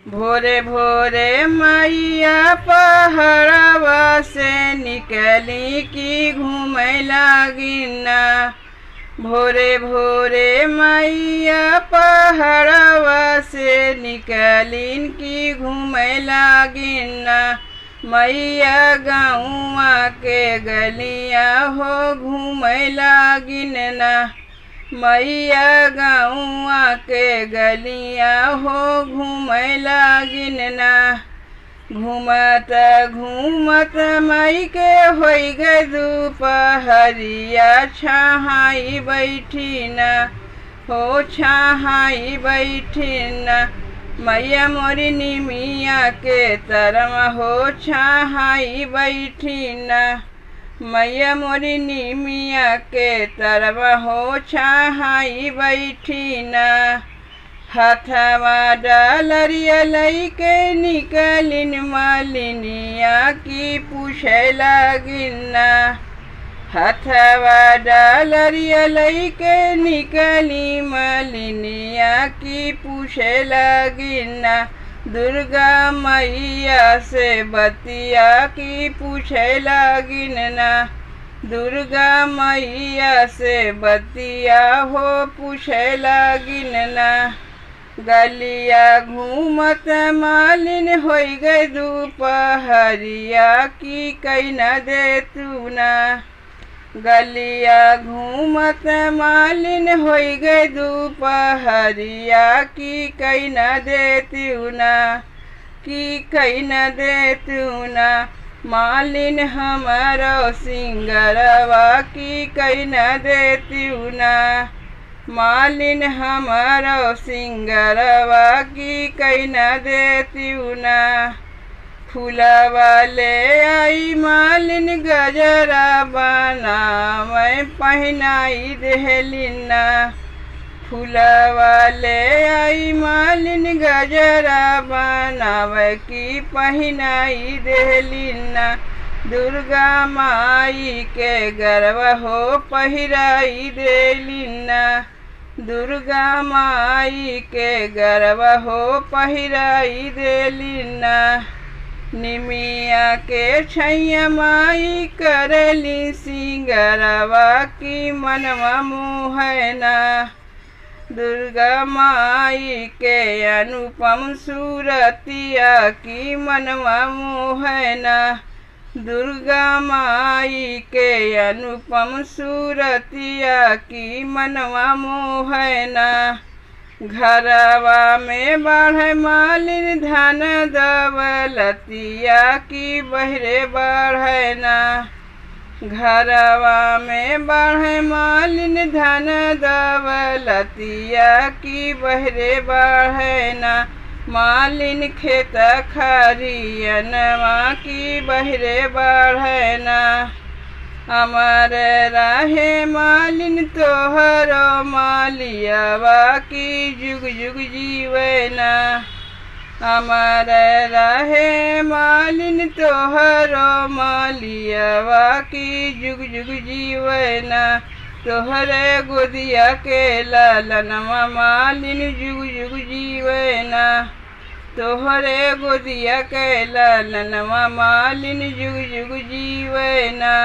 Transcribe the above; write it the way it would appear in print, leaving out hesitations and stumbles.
भोरे भोरे मैया पहरवा से निकली की घूमे लागिना। भोरे भोरे मैया पहरवा से निकलिन की घूमे लागिना। मैया गौआ के गलिया हो घूमे लागिना। मैया गौआ के गलिया हो घूमे लागिना। घूमत घूमत मई के होई गए दोपहरिया छहाई बैठिना हो छहाई बैठिना। मैया मोरी निमिया के तरवा हो छहाई बैठिना। मैया मोरी निमिया के तरवा हो छहाई बैठिना। हथवा डालरिया लईके निकलिन मालिनिया की पूछे लागिना। हथवा डालरिया लईके निकली मालिनिया की पूछे लागिना। दुर्गा मैया से बतिया की पूछे लागिना। दुर्गा मैया से बतिया हो पूछे लागिना। गलिया घूमत मालिन होई गए दोपहरिया की कई न दे तू ना। गलिया घूमत मालिन होई गए दोपहरिया की कई न दे तू ना। की कई न दे तू ना। मालिन हमारो सिंगरवा की कई न दे तू ना। मालिन हमारो सिंगरवा की कई न दे तू ना। फूलवा ले आई मालिन गजरा बना मैं पहनाई देहलिना। फूलवा ले आई मालिन गजरा बनावे की पहनाई देहलिना। दुर्गा माई के गरवा हो पहिराई देलिना। दुर्गा माई के गरवा हो पहिराई देलिना। निमिया के छैया माई करली सिंगरवा की मनवा मोहना। दुर्गा माई के अनुपम सूरतिया की मनवा मोहना। दुर्गा माई के अनुपम सूरतिया की मनवा मोहना। घरवा में बढ़े मालिन धन दौलतिया की बहरे बढ़ना। घरवा में बढ़े मालिन धन दौलतिया की बहरे बढ़ना। मालिन खेत खरियनवा की बहरे बढ़ना। अमर रहे मालिन तोहरो मालियावा की जुग जुग जीवना। अमर रहे मालिन तोहरो मालियावा की जुग जुग जीवना। तोहरे गोदिया के लालनवा मालिन जुग जुग जीवना। तोहरे गोदिया के लालनवा मालिन जुग जुग जीवना।